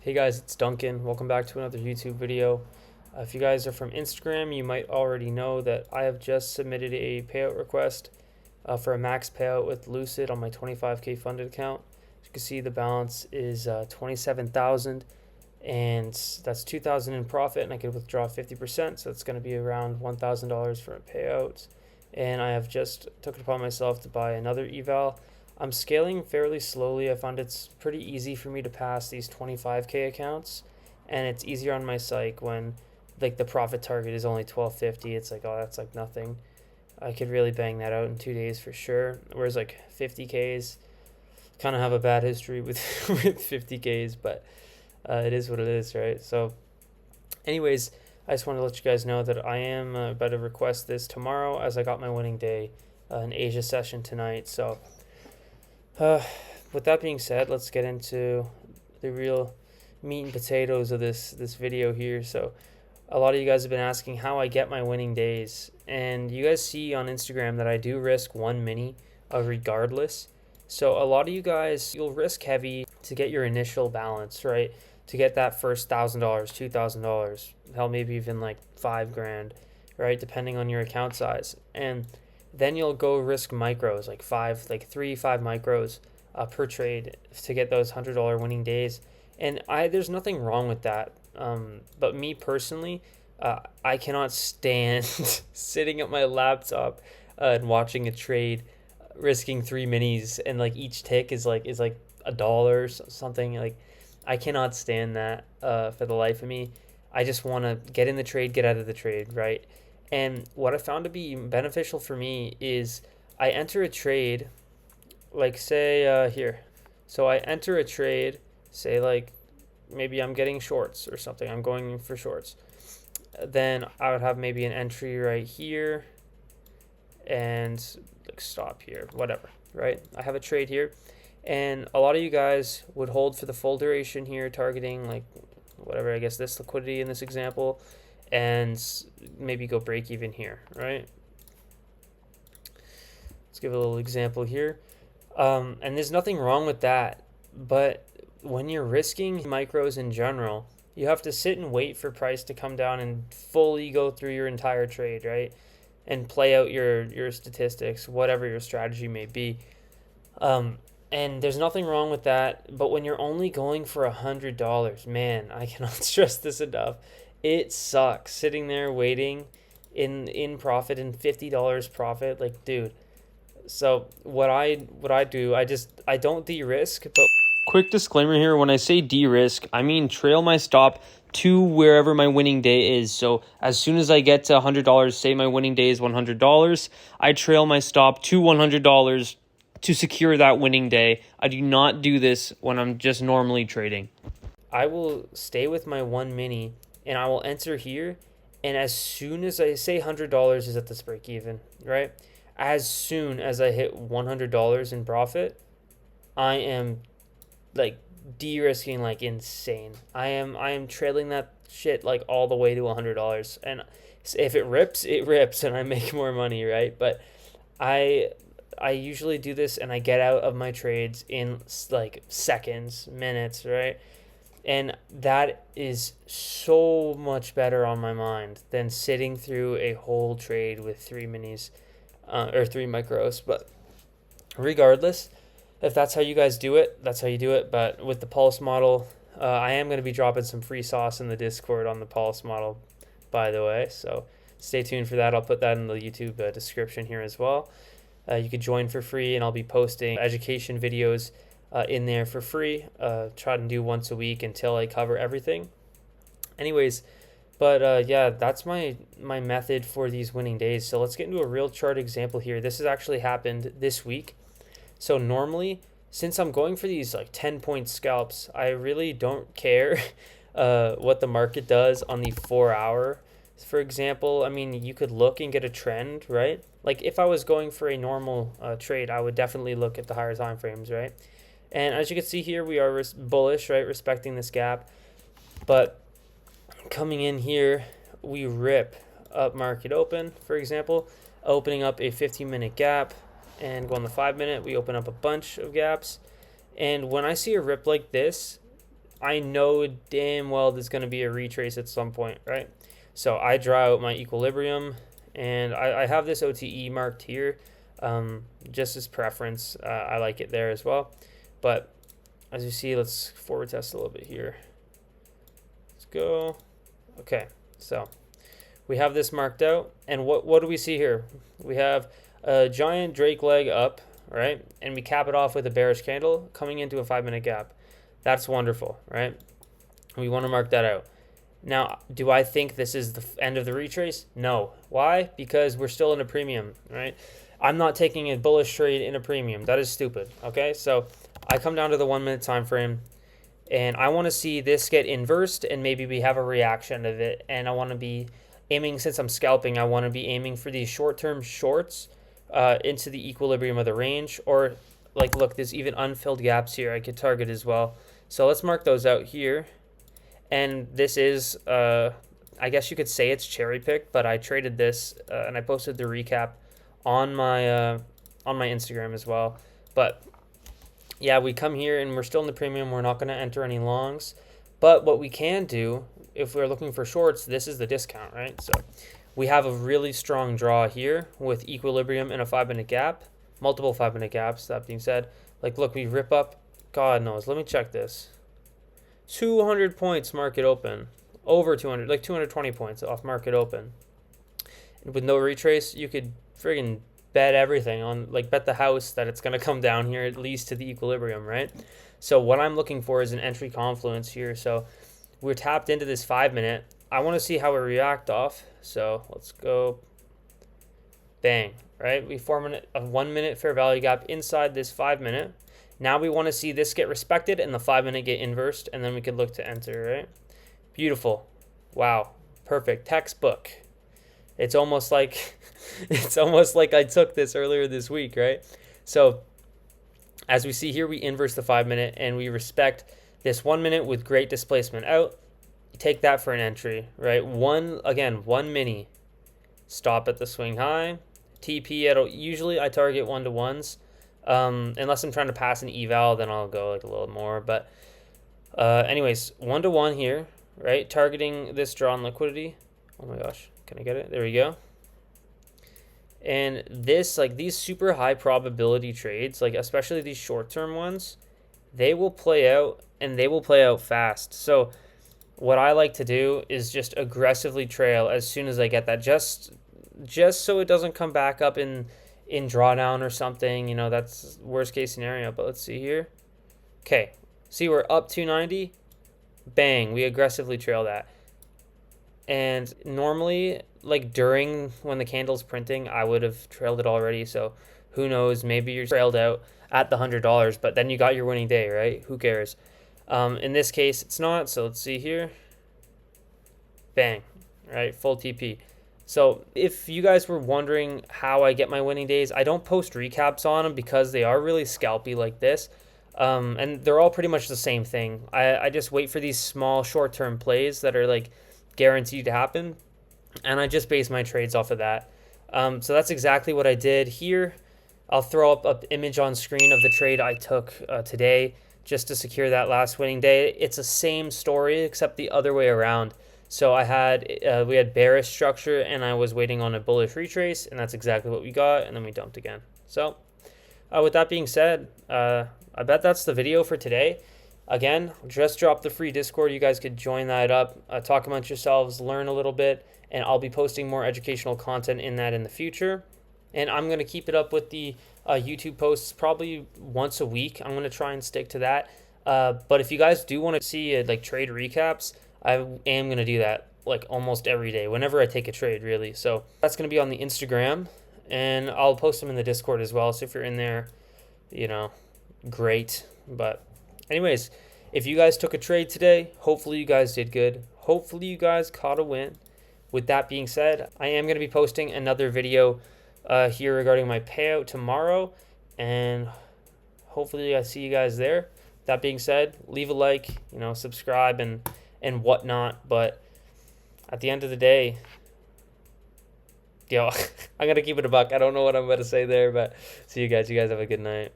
Hey guys, it's Duncan. Welcome back to another YouTube video. If you guys are from Instagram, you might already know that I have just submitted a payout request for a max payout with Lucid on my 25K funded account. As you can see, the balance is 27,000, and that's 2,000 in profit, and I could withdraw 50%, so it's going to be around $1,000 for a payout. And I have just took it upon myself to buy another eval. I'm scaling fairly slowly. I found it's pretty easy for me to pass these 25K accounts, and it's easier on my psych when like the profit target is only 1250. It's like, oh, that's like nothing. I could really bang that out in 2 days for sure. Whereas like 50Ks, kind of have a bad history with with 50Ks, but it is what it is, right? So anyways, I just want to let you guys know that I am about to request this tomorrow, as I got my winning day in Asia session tonight. So with that being said, let's get into the real meat and potatoes of this video here. So a lot of you guys have been asking how I get my winning days, and you guys see on Instagram that I do risk one mini regardless. So a lot of you guys, you'll risk heavy to get your initial balance, right? To get that first $1,000, $2,000, hell, maybe even like $5,000, right? Depending on your account size. And then you'll go risk micros, like 5 micros per trade to get those $100 winning days. And there's nothing wrong with that. But me personally, I cannot stand sitting at my laptop and watching a trade, risking 3 minis, and like each tick is like $1 or something. Like, I cannot stand that for the life of me. I just want to get in the trade, get out of the trade, right? And what I found to be beneficial for me is I enter a trade, like say here. So I enter a trade, say like maybe I'm getting shorts or something. I'm going for shorts. Then I would have maybe an entry right here and like stop here, whatever, right? I have a trade here. And a lot of you guys would hold for the full duration here, targeting like whatever, I guess this liquidity in this example, and maybe go break even here, right? Let's give a little example here. And there's nothing wrong with that, but when you're risking micros in general, you have to sit and wait for price to come down and fully go through your entire trade, right? And play out your statistics, whatever your strategy may be. And there's nothing wrong with that, but when you're only going for $100, man, I cannot stress this enough. It sucks sitting there waiting in profit and $50 profit, like, dude. So what I do, I don't de-risk, but quick disclaimer here, when I say de-risk, I mean trail my stop to wherever my winning day is. So as soon as I get to $100, say my winning day is $100, I trail my stop to $100 to secure that winning day. I do not do this when I'm just normally trading. I will stay with my one mini and I will enter here, and as soon as I say $100 is at this break even, right? As soon as I hit $100 in profit, I am like de-risking like insane. I am trailing that shit like all the way to $100, and if it rips, it rips, and I make more money, right? But I usually do this and I get out of my trades in like seconds, minutes, right? And that is so much better on my mind than sitting through a whole trade with 3 minis or 3 micros. But regardless, if that's how you guys do it, that's how you do it. But with the pulse model, I am going to be dropping some free sauce in the Discord on the pulse model, by the way. So stay tuned for that. I'll put that in the YouTube description here as well. You could join for free, and I'll be posting education videos in there for free. Try to do once a week until I cover everything. Anyways, but yeah, that's my method for these winning days. So let's get into a real chart example here. This has actually happened this week. So normally, since I'm going for these like 10-point scalps, I really don't care what the market does on the 4-hour. For example, I mean, you could look and get a trend, right? Like if I was going for a normal trade, I would definitely look at the higher time frames, right? And as you can see here, we are bullish, right? Respecting this gap. But coming in here, we rip up market open, for example, opening up a 15-minute gap, and go on the 5-minute, we open up a bunch of gaps. And when I see a rip like this, I know damn well there's going to be a retrace at some point, right? So I draw out my equilibrium, and I have this OTE marked here, just as preference. I like it there as well. But as you see, let's forward test a little bit here. Let's go. Okay, so we have this marked out, and what do we see here? We have a giant Drake leg up, right? And we cap it off with a bearish candle coming into a 5-minute gap. That's wonderful, right? We want to mark that out. Now, do I think this is the end of the retrace? No. Why? Because we're still in a premium, right? I'm not taking a bullish trade in a premium. That is stupid, okay? So I come down to the 1-minute time frame, and I want to see this get inversed, and maybe we have a reaction of it. And I want to be aiming, since I'm scalping, I want to be aiming for these short-term shorts into the equilibrium of the range. Or, like, look, there's even unfilled gaps here I could target as well. So let's mark those out here. And this is, I guess you could say it's cherry picked, but I traded this and I posted the recap on my Instagram as well. But yeah, we come here and we're still in the premium. We're not going to enter any longs. But what we can do, if we're looking for shorts, this is the discount, right? So we have a really strong draw here with equilibrium in a 5-minute gap, multiple 5-minute gaps. That being said, like, look, we rip up. God knows. Let me check this. 200 points market open. Over 200, like 220 points off market open. And with no retrace, you could friggin' bet everything on, like, bet the house that it's going to come down here at least to the equilibrium, right? So what I'm looking for is an entry confluence here. So we're tapped into this 5-minute. I want to see how we react off. So let's go. Bang, right? We form a 1-minute fair value gap inside this 5-minute. Now we want to see this get respected and the 5-minute get inversed, and then we could look to enter, right? Beautiful. Wow. Perfect. Textbook. It's almost like I took this earlier this week, right? So as we see here, we inverse the 5-minute and we respect this 1-minute with great displacement out. Take that for an entry, right? One mini. Stop at the swing high. TP at usually I target 1-to-1s. Unless I'm trying to pass an eval, then I'll go like a little more. But anyways, 1-to-1 here, right? Targeting this draw on liquidity. Oh my gosh, can I get it? There we go. And this, like, these super high probability trades, like especially these short-term ones, they will play out, and they will play out fast. So what I like to do is just aggressively trail as soon as I get that, just so it doesn't come back up in drawdown or something. You know, that's worst case scenario. But let's see here. Okay, see, we're up 290. Bang, we aggressively trail that. And normally, like during when the candle's printing, I would have trailed it already. So who knows, maybe you're trailed out at the $100, but then you got your winning day, right? Who cares? In this case, it's not. So let's see here. Bang, right? Full TP. So if you guys were wondering how I get my winning days, I don't post recaps on them because they are really scalpy like this. And they're all pretty much the same thing. I just wait for these small short-term plays that are like guaranteed to happen, and I just base my trades off of that. So that's exactly what I did here. I'll throw up an image on screen of the trade I took today just to secure that last winning day. It's the same story except the other way around. So we had bearish structure and I was waiting on a bullish retrace, and that's exactly what we got, and then we dumped again. So with that being said, I bet that's the video for today. Again, just drop the free Discord. You guys could join that up, talk amongst yourselves, learn a little bit, and I'll be posting more educational content in that in the future. And I'm going to keep it up with the YouTube posts probably once a week. I'm going to try and stick to that. But if you guys do want to see like trade recaps, I am going to do that like almost every day, whenever I take a trade, really. So that's going to be on the Instagram, and I'll post them in the Discord as well. So if you're in there, you know, great. But anyways, if you guys took a trade today, hopefully you guys did good. Hopefully you guys caught a win. With that being said, I am going to be posting another video here regarding my payout tomorrow, and hopefully I see you guys there. That being said, leave a like, you know, subscribe and whatnot. But at the end of the day, yo, I'm going to keep it a buck. I don't know what I'm about to say there, but see you guys. You guys have a good night.